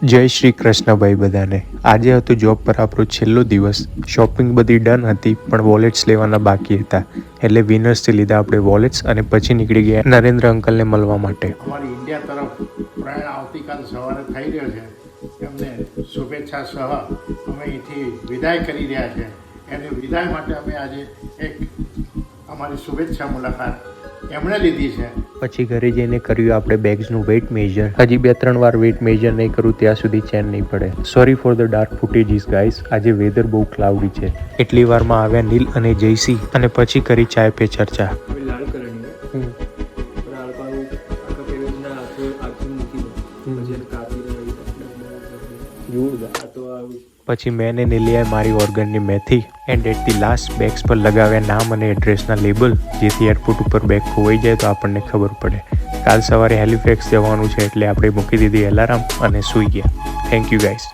જય શ્રી કૃષ્ણ ભાઈ બધાને. આજે હતું જોબ પર આપણો છેલ્લો દિવસ. શોપિંગ બધી ડન હતી પણ વોલેટ્સ લેવાના બાકી હતા, એટલે વિનર્સથી લીધા આપણે વોલેટ્સ અને પછી નીકળી ગયા નરેન્દ્ર અંકલને મળવા માટે. અમારી ઇન્ડિયા તરફ પ્રયાણ આવતીકાલ સવારે થઈ રહ્યો છે. એમને શુભેચ્છા સહ અમે અહીંથી વિદાય કરી રહ્યા છે. એની વિદાય માટે અમે આજે એક અમારી શુભેચ્છા મુલાકાત એમણે લીધી છે. પછી ઘરે જઈને કર્યું આપણે બેગ્સનું વેઇટ મેજર. હજી 2-3 વાર વેઇટ મેજર નહીં કરું ત્યાં સુધી ચેન નહીં પડે. Sorry for the dark footages guys. આજે વેધર બહુ ક્લાઉડી છે. એટલી વારમાં આવ્યા નીલ અને જયસી અને પછી કરી ચાય પે ચર્ચા. પછી મેં ને લીલિયાએ મારી ઓર્ગનની મેથી and at the last bags પર લગાવ્યા નામ અને એડ્રેસના લેબલ, જેથી એરપોર્ટ ઉપર બેગ ખોવાઈ જાય તો આપણને ખબર પડે. કાલ સવારે હેલિફેક્સ જવાનું છે એટલે આપણે મૂકી દીધી એલાર્મ અને સૂઈ ગયા. Thank you guys.